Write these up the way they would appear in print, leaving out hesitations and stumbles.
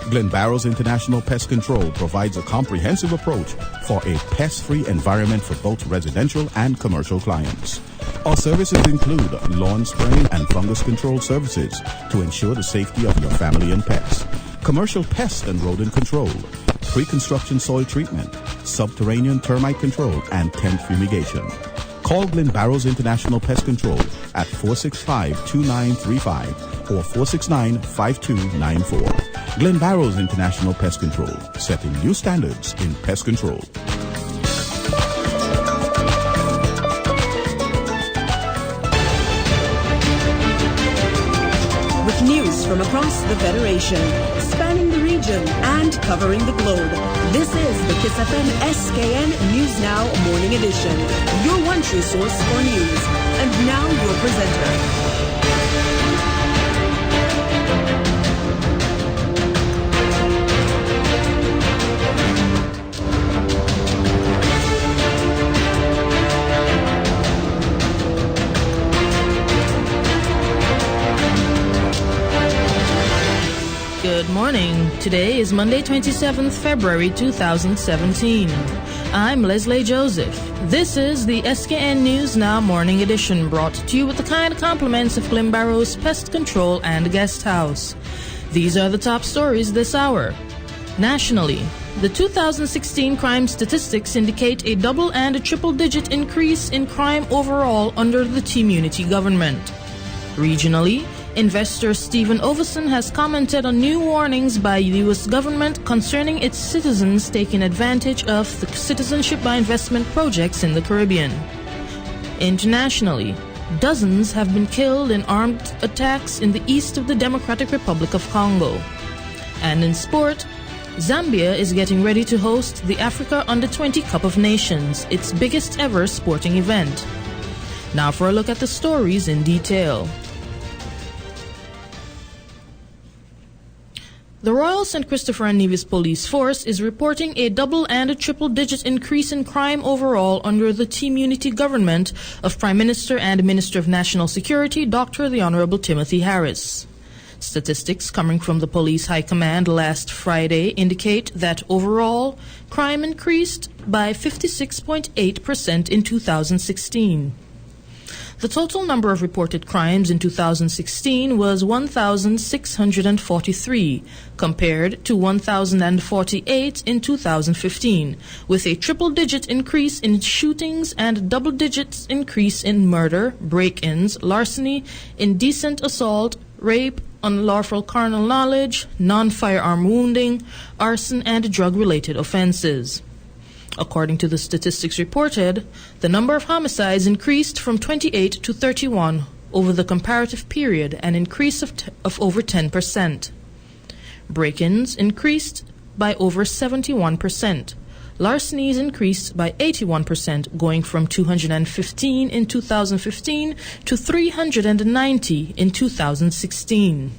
Glen Barrows International Pest Control provides a comprehensive approach for a pest-free environment for both residential and commercial clients. Our services include lawn spraying and fungus control services to ensure the safety of your family and pets, commercial pest and rodent control, pre-construction soil treatment, subterranean termite control, and tent fumigation. Call Glen Barrows International Pest Control at 465-2935 or 469-5294. Glen Barrows International Pest Control, setting new standards in pest control. With news from across the Federation, spanning the region and covering the globe, this is the KyssFM SKN News Now Morning Edition, your one true source for news. And now your presenter. Good morning. Today is Monday, 27th February 2017. I'm Leslie Joseph. This is the SKN News Now Morning Edition, brought to you with the kind compliments of Glen Barrows Pest Control and Guest House. These are the top stories this hour. Nationally, the 2016 crime statistics indicate a double and a triple-digit increase in crime overall under the Team-Unity government. Regionally, investor Stephen Overson has commented on new warnings by the U.S. government concerning its citizens taking advantage of the citizenship by investment projects in the Caribbean. Internationally, dozens have been killed in armed attacks in the east of the Democratic Republic of Congo. And in sport, Zambia is getting ready to host the Africa Under-20 Cup of Nations, its biggest ever sporting event. Now for a look at the stories in detail. The Royal St. Christopher and Nevis Police Force is reporting a double and a triple-digit increase in crime overall under the Team-Unity government of Prime Minister and Minister of National Security, Dr. the Honorable Timothy Harris. Statistics coming from the Police High Command last Friday indicate that overall, crime increased by 56.8% in 2016. The total number of reported crimes in 2016 was 1,643, compared to 1,048 in 2015, with a triple-digit increase in shootings and double-digit increase in murder, break-ins, larceny, indecent assault, rape, unlawful carnal knowledge, non-firearm wounding, arson, and drug-related offenses. According to the statistics reported, the number of homicides increased from 28 to 31 over the comparative period, an increase of over 10%. Break-ins increased by over 71%. Larcenies increased by 81%, going from 215 in 2015 to 390 in 2016.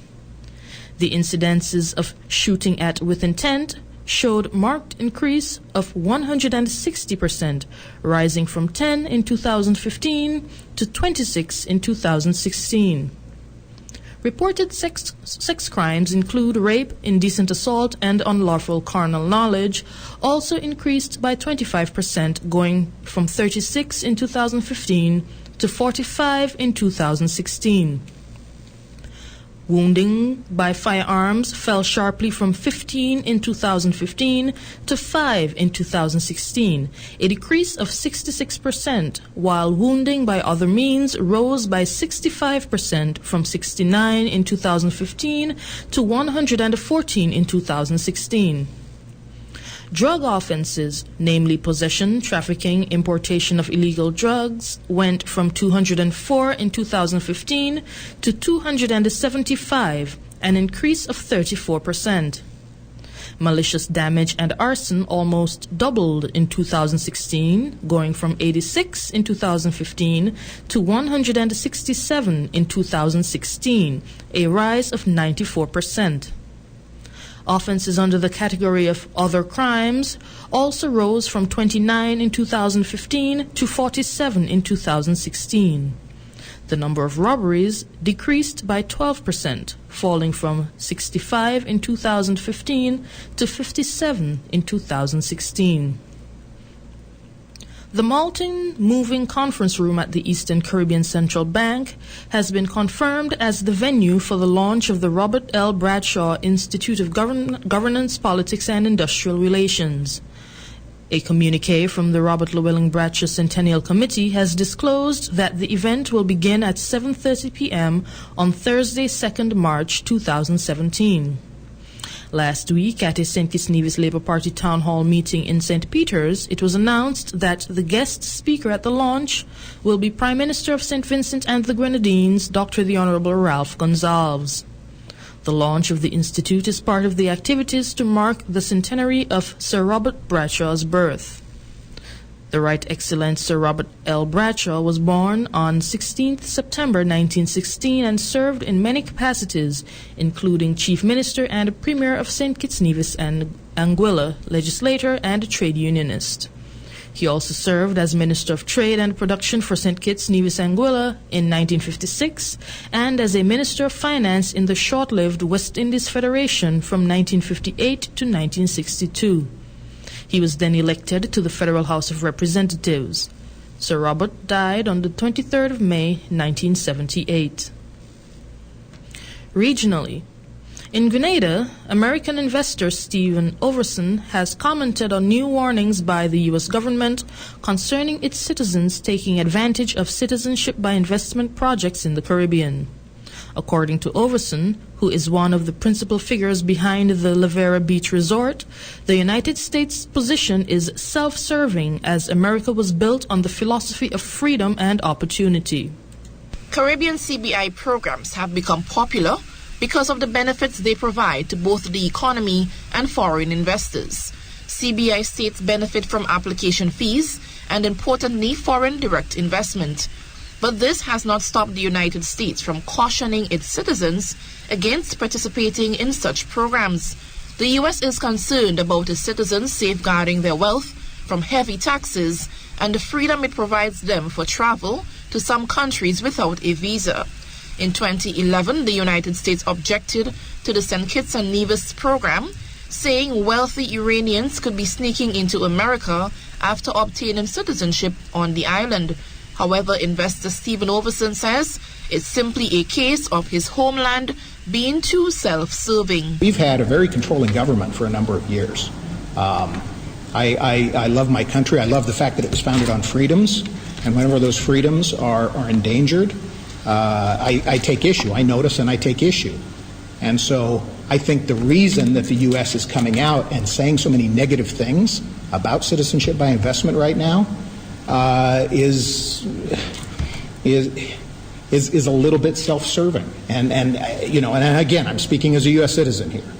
The incidences of shooting at with intent showed marked increase of 160%, rising from 10 in 2015 to 26 in 2016. Reported sex crimes include rape, indecent assault, and unlawful carnal knowledge, also increased by 25%, going from 36 in 2015 to 45 in 2016. Wounding by firearms fell sharply from 15 in 2015 to 5 in 2016, a decrease of 66%, while wounding by other means rose by 65% from 69 in 2015 to 114 in 2016. Drug offenses, namely possession, trafficking, importation of illegal drugs, went from 204 in 2015 to 275, an increase of 34%. Malicious damage and arson almost doubled in 2016, going from 86 in 2015 to 167 in 2016, a rise of 94%. Offenses under the category of other crimes also rose from 29 in 2015 to 47 in 2016. The number of robberies decreased by 12%, falling from 65 in 2015 to 57 in 2016. The Malton Moving Conference Room at the Eastern Caribbean Central Bank has been confirmed as the venue for the launch of the Robert L. Bradshaw Institute of Governance, Politics and Industrial Relations. A communique from the Robert Llewellyn Bradshaw Centennial Committee has disclosed that the event will begin at 7:30 p.m. on Thursday, 2nd March 2017. Last week, at a St. Kitts Nevis Labour Party Town Hall meeting in St. Peters, it was announced that the guest speaker at the launch will be Prime Minister of St. Vincent and the Grenadines, Dr. the Honorable Ralph Gonsalves. The launch of the Institute is part of the activities to mark the centenary of Sir Robert Bradshaw's birth. The Right Excellent Sir Robert L. Bradshaw was born on 16th September 1916 and served in many capacities, including Chief Minister and Premier of St. Kitts Nevis and Anguilla, legislator and trade unionist. He also served as Minister of Trade and Production for St. Kitts Nevis Anguilla in 1956 and as a Minister of Finance in the short-lived West Indies Federation from 1958 to 1962. He was then elected to the Federal House of Representatives. Sir Robert died on the 23rd of May, 1978. Regionally, in Grenada, American investor Stephen Overson has commented on new warnings by the U.S. government concerning its citizens taking advantage of citizenship by investment projects in the Caribbean. According to Overson, who is one of the principal figures behind the La Vera Beach Resort, the United States' position is self-serving as America was built on the philosophy of freedom and opportunity. Caribbean CBI programs have become popular because of the benefits they provide to both the economy and foreign investors. CBI states benefit from application fees and, importantly, foreign direct investment. But this has not stopped the United States from cautioning its citizens against participating in such programs. The U.S. is concerned about its citizens safeguarding their wealth from heavy taxes and the freedom it provides them for travel to some countries without a visa. In 2011, the United States objected to the St. Kitts and Nevis program, saying wealthy Iranians could be sneaking into America after obtaining citizenship on the island. However, investor Stephen Overson says it's simply a case of his homeland being too self-serving. We've had a very controlling government for a number of years. I love my country. I love the fact that it was founded on freedoms, and whenever those freedoms are endangered, I take issue. I notice and I take issue. And so I think the reason that the U.S. is coming out and saying so many negative things about citizenship by investment right now is a little bit self-serving, and again, I'm speaking as a U.S. citizen here.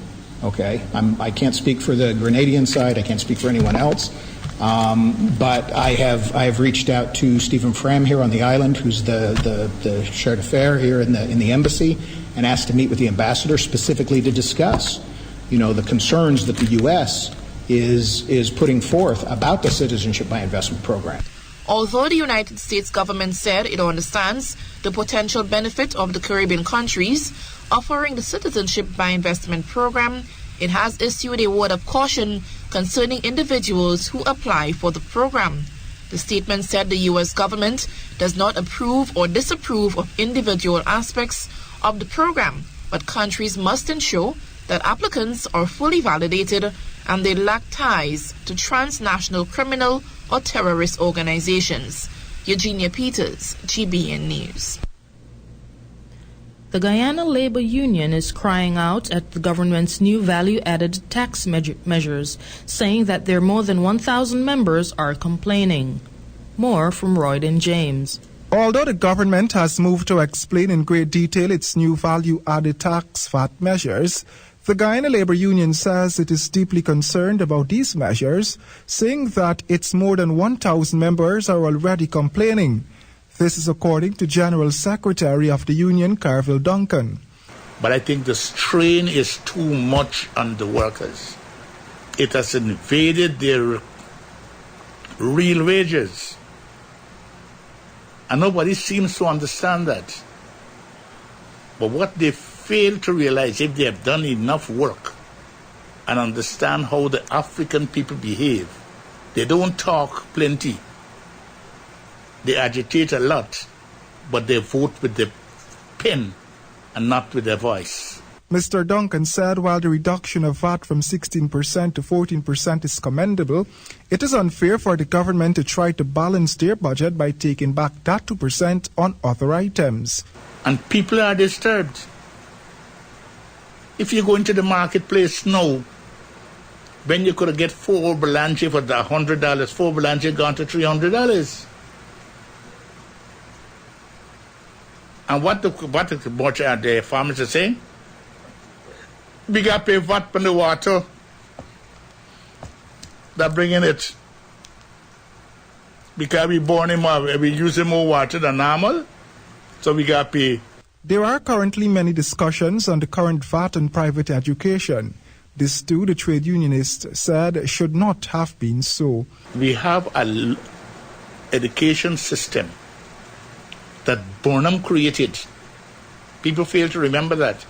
Okay, I can't speak for the Grenadian side. I can't speak for anyone else. But I have reached out to Stephen Fram here on the island, who's the chef d'affaires here in the embassy, and asked to meet with the ambassador specifically to discuss, the concerns that the U.S. is putting forth about the citizenship by investment program. Although the United States government said it understands the potential benefit of the Caribbean countries offering the citizenship by investment program, it has issued a word of caution concerning individuals who apply for the program. The statement said the U.S. government does not approve or disapprove of individual aspects of the program, but countries must ensure that applicants are fully validated and they lack ties to transnational criminal or terrorist organizations. Eugenia Peters, GBN News. The Guyana Labor Union is crying out at the government's new value-added tax measures, saying that their more than 1,000 members are complaining. More from Royden James. Although the government has moved to explain in great detail its new value-added tax VAT measures, the Guyana Labor Union says it is deeply concerned about these measures, saying that its more than 1,000 members are already complaining. This is according to General Secretary of the Union, Carville Duncan. But I think the strain is too much on the workers. It has invaded their real wages. And nobody seems to understand that. But what they fail to realize, if they have done enough work and understand how the African people behave, they don't talk plenty. They agitate a lot, but they vote with their pen and not with their voice. Mr. Duncan said while the reduction of VAT from 16% to 14% is commendable, it is unfair for the government to try to balance their budget by taking back that 2% on other items. And people are disturbed. If you go into the marketplace now, when you could get 4 Blanche for the $100, 4 Blanche gone to $300. And what the farmers are saying? We got to pay VAT on the water. They're bringing it. Because we using more water than normal, so we got to pay. There are currently many discussions on the current VAT on private education. This too, the trade unionist said, should not have been so. We have an education system that Burnham created. People fail to remember that.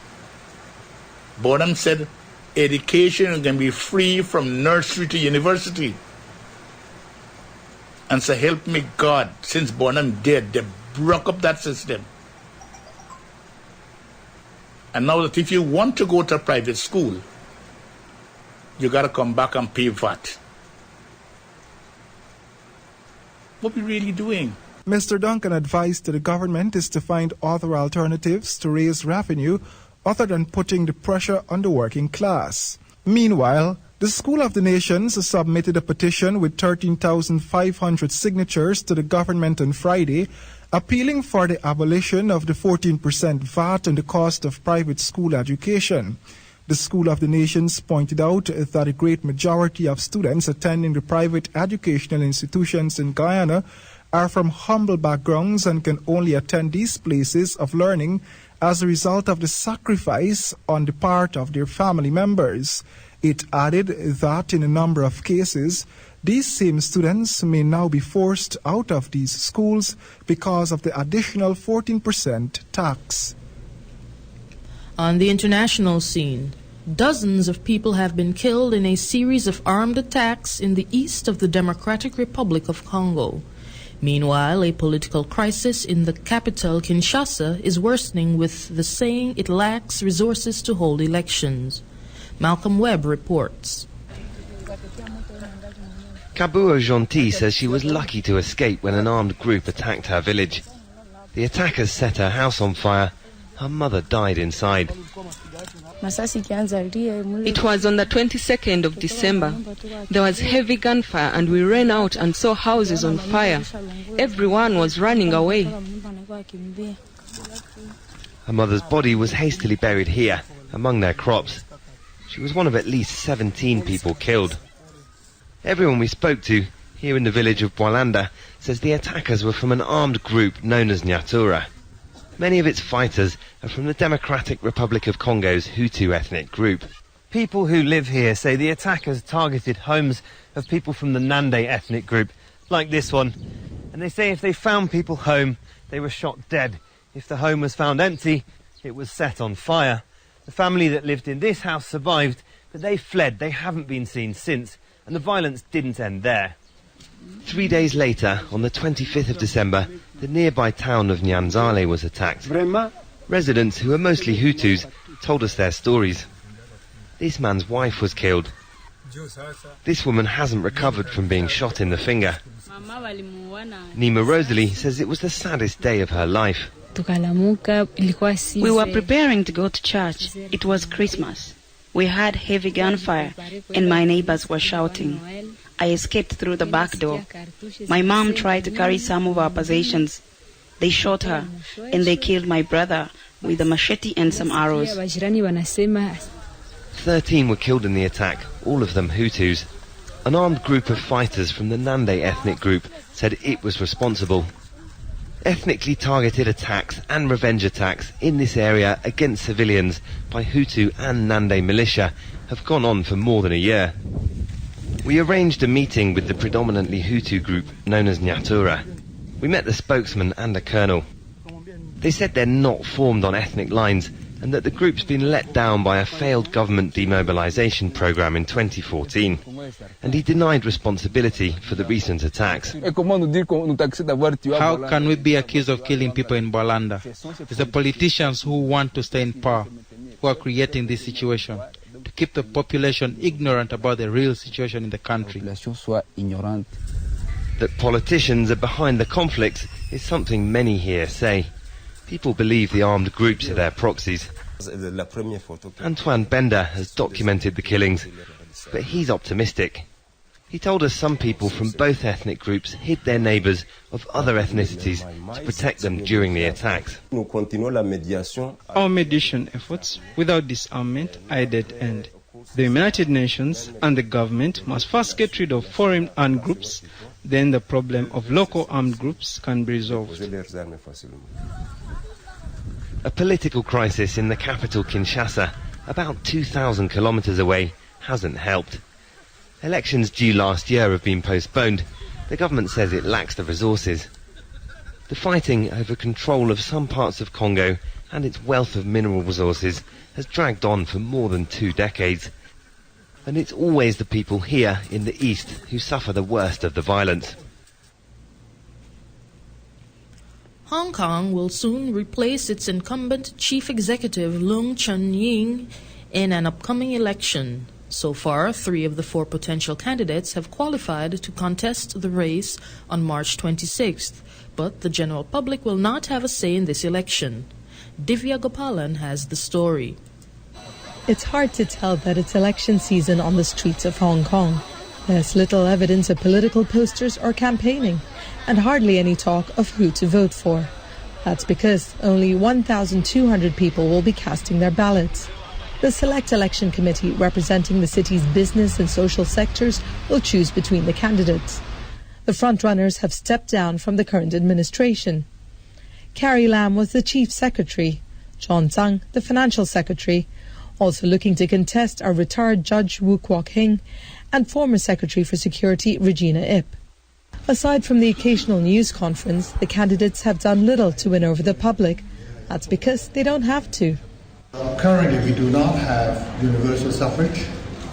Burnham said education can be free from nursery to university. And so help me God, since Burnham did, they broke up that system. And now that if you want to go to a private school, you got to come back and pay VAT. What are we really doing? Mr. Duncan advised to the government is to find other alternatives to raise revenue other than putting the pressure on the working class. Meanwhile, the School of the Nations submitted a petition with 13,500 signatures to the government on Friday, appealing for the abolition of the 14% VAT on the cost of private school education. The School of the Nations pointed out that a great majority of students attending the private educational institutions in Guyana are from humble backgrounds and can only attend these places of learning as a result of the sacrifice on the part of their family members. It added that in a number of cases, these same students may now be forced out of these schools because of the additional 14% tax. On the international scene, dozens of people have been killed in a series of armed attacks in the east of the Democratic Republic of Congo. Meanwhile, a political crisis in the capital, Kinshasa, is worsening with the saying it lacks resources to hold elections. Malcolm Webb reports. Kabuo Gentil says she was lucky to escape when an armed group attacked her village. The attackers set her house on fire. Her mother died inside. It was on the 22nd of December. There was heavy gunfire and we ran out and saw houses on fire. Everyone was running away. Her mother's body was hastily buried here, among their crops. She was one of at least 17 people killed. Everyone we spoke to, here in the village of Boilanda, says the attackers were from an armed group known as Nyatura. Many of its fighters are from the Democratic Republic of Congo's Hutu ethnic group. People who live here say the attackers targeted homes of people from the Nande ethnic group, like this one. And they say if they found people home, they were shot dead. If the home was found empty, it was set on fire. The family that lived in this house survived, but they fled. They haven't been seen since, and the violence didn't end there. 3 days later, on the 25th of December, the nearby town of Nyanzale was attacked. Residents, who are mostly Hutus, told us their stories. This man's wife was killed. This woman hasn't recovered from being shot in the finger. Nima Rosalie says it was the saddest day of her life. We were preparing to go to church. It was Christmas. We had heavy gunfire and my neighbors were shouting. I escaped through the back door. My mom tried to carry some of our possessions. They shot her and they killed my brother with a machete and some arrows. 13 were killed in the attack, all of them Hutus. An armed group of fighters from the Nande ethnic group said it was responsible. Ethnically targeted attacks and revenge attacks in this area against civilians by Hutu and Nande militia have gone on for more than a year. We arranged a meeting with the predominantly Hutu group known as Nyatura. We met the spokesman and a colonel. They said they're not formed on ethnic lines and that the group's been let down by a failed government demobilisation programme in 2014. And he denied responsibility for the recent attacks. How can we be accused of killing people in Bolanda? It's the politicians who want to stay in power who are creating this situation, to keep the population ignorant about the real situation in the country. That politicians are behind the conflicts is something many here say. People believe the armed groups are their proxies. Antoine Bender has documented the killings, but he's optimistic. He told us some people from both ethnic groups hid their neighbours of other ethnicities to protect them during the attacks. Our mediation efforts without disarmament are at dead end. The United Nations and the government must first get rid of foreign armed groups, then the problem of local armed groups can be resolved. A political crisis in the capital Kinshasa, about 2,000 kilometres away, hasn't helped. Elections due last year have been postponed. The government says it lacks the resources. The fighting over control of some parts of Congo and its wealth of mineral resources has dragged on for more than 2 decades. And it's always the people here in the east who suffer the worst of the violence. Hong Kong will soon replace its incumbent chief executive Leung Chun-ying in an upcoming election. So far, 3 of the 4 potential candidates have qualified to contest the race on March 26th, but the general public will not have a say in this election. Divya Gopalan has the story. It's hard to tell that it's election season on the streets of Hong Kong. There's little evidence of political posters or campaigning, and hardly any talk of who to vote for. That's because only 1,200 people will be casting their ballots. The Select Election Committee, representing the city's business and social sectors, will choose between the candidates. The frontrunners have stepped down from the current administration. Carrie Lam was the chief secretary, John Tsang the financial secretary. Also looking to contest are retired Judge Wu Kwok-hing and former Secretary for Security Regina Ip. Aside from the occasional news conference, the candidates have done little to win over the public. That's because they don't have to. Currently, we do not have universal suffrage,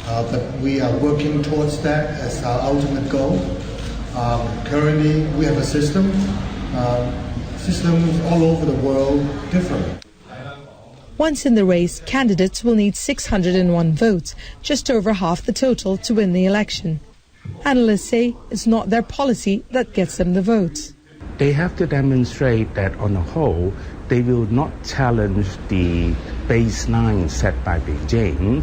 but we are working towards that as our ultimate goal. Currently, we have a system. Systems all over the world differ. Once in the race, candidates will need 601 votes, just over half the total, to win the election. Analysts say it's not their policy that gets them the votes. They have to demonstrate that on the whole, they will not challenge the baseline set by Beijing.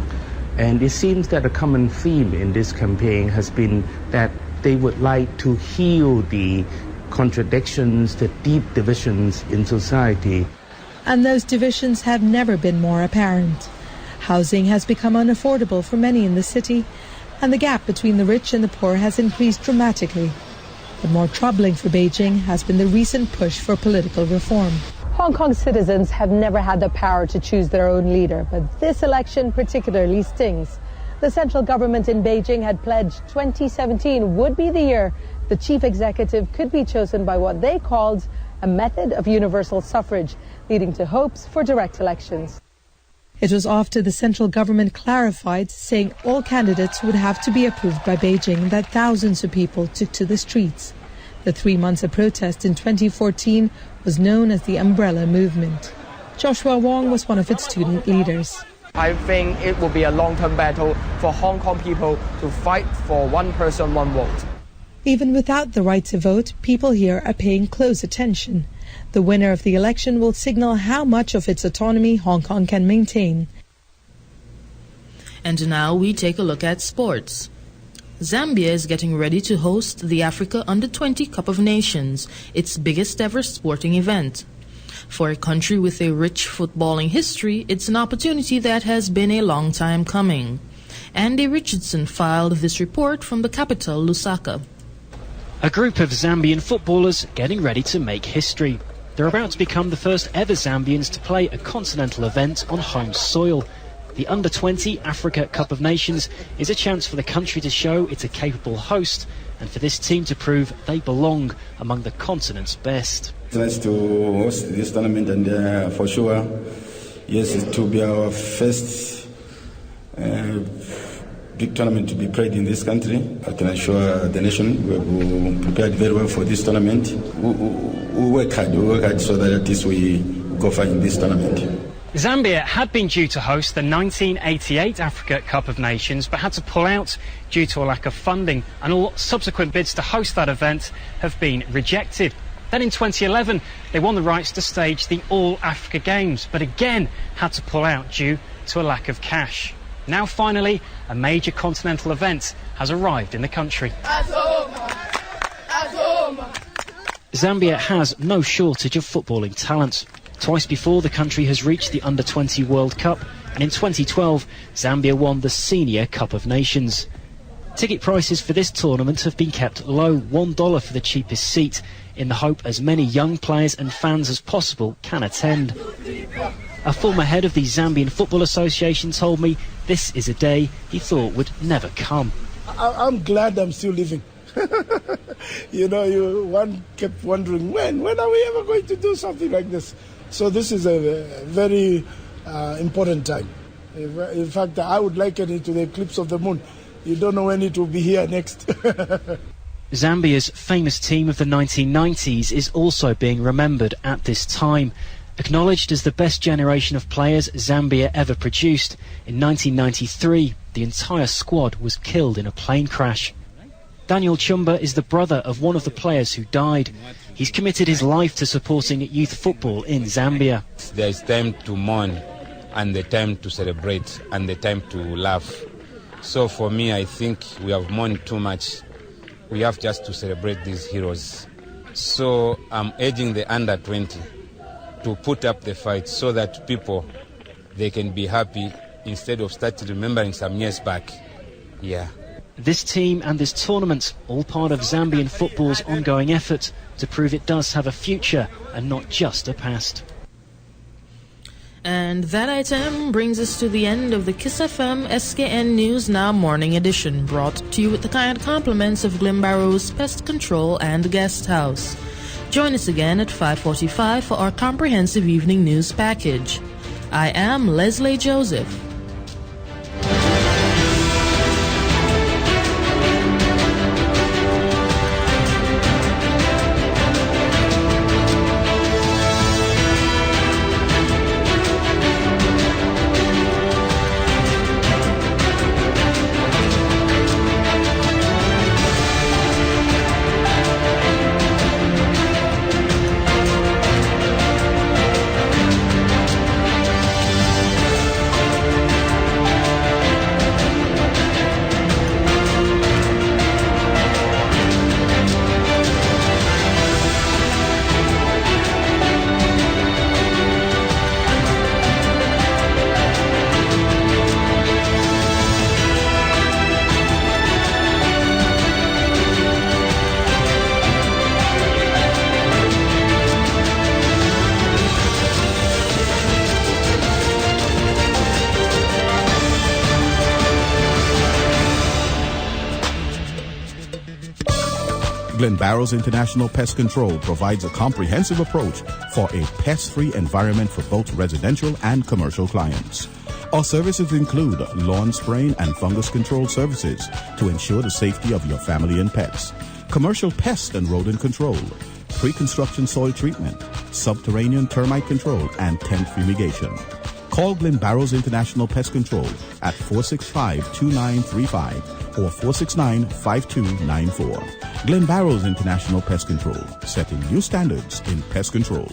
And it seems that a common theme in this campaign has been that they would like to heal the contradictions, the deep divisions in society. And those divisions have never been more apparent. Housing has become unaffordable for many in the city, and the gap between the rich and the poor has increased dramatically. But more troubling for Beijing has been the recent push for political reform. Hong Kong citizens have never had the power to choose their own leader, but this election particularly stings. The central government in Beijing had pledged 2017 would be the year the chief executive could be chosen by what they called a method of universal suffrage, leading to hopes for direct elections. It was after the central government clarified, saying all candidates would have to be approved by Beijing, that thousands of people took to the streets. The 3 months of protest in 2014 was known as the Umbrella Movement. Joshua Wong was one of its student leaders. I think it will be a long-term battle for Hong Kong people to fight for one person, one vote. Even without the right to vote, people here are paying close attention. The winner of the election will signal how much of its autonomy Hong Kong can maintain. And now we take a look at sports. Zambia is getting ready to host the Africa Under-20 Cup of Nations, its biggest ever sporting event. For a country with a rich footballing history, it's an opportunity that has been a long time coming. Andy Richardson filed this report from the capital, Lusaka. A group of Zambian footballers getting ready to make history. They're about to become the first ever Zambians to play a continental event on home soil. The Under-20 Africa Cup of Nations is a chance for the country to show it's a capable host and for this team to prove they belong among the continent's best. It's nice to host this tournament, and for sure, yes, it will be our first big tournament to be played in this country. I can assure the nation we prepared very well for this tournament. We work hard so that at least we go far in this tournament. Zambia had been due to host the 1988 Africa Cup of Nations but had to pull out due to a lack of funding, and all subsequent bids to host that event have been rejected. Then in 2011 they won the rights to stage the All Africa Games but again had to pull out due to a lack of cash. Now finally a major continental event has arrived in the country. Zambia has no shortage of footballing talent. Twice before, the country has reached the Under-20 World Cup, and in 2012 Zambia won the Senior Cup of Nations. Ticket prices for this tournament have been kept low, $1 for the cheapest seat, in the hope as many young players and fans as possible can attend. A former head of the Zambian Football Association told me this is a day he thought would never come. I'm glad I'm still living. One kept wondering, when are we ever going to do something like this? So this is a very important time. In fact, I would liken it to the eclipse of the moon. You don't know when it will be here next. Zambia's famous team of the 1990s is also being remembered at this time. Acknowledged as the best generation of players Zambia ever produced, in 1993 the entire squad was killed in a plane crash. Daniel Chumba is the brother of one of the players who died. He's committed his life to supporting youth football in Zambia. There is time to mourn and the time to celebrate and the time to laugh. So for me, I think we have mourned too much. We have just to celebrate these heroes. So I'm urging the under-20 to put up the fight so that people, they can be happy instead of starting remembering some years back. Yeah. This team and this tournament, all part of Zambian football's ongoing effort to prove it does have a future and not just a past. And that item brings us to the end of the KyssFM SKN News Now Morning Edition, brought to you with the kind compliments of Glenbarrow's Pest Control and Guest House. Join us again at 5:45 for our comprehensive evening news package. I am Leslie Joseph. Glenbarrow's International Pest Control provides a comprehensive approach for a pest-free environment for both residential and commercial clients. Our services include lawn spraying and fungus control services to ensure the safety of your family and pets, commercial pest and rodent control, pre-construction soil treatment, subterranean termite control, and tent fumigation. Call Glenbarrow's International Pest Control at 465-2935 or 469-5294. Glenbarrow's International Pest Control, setting new standards in pest control.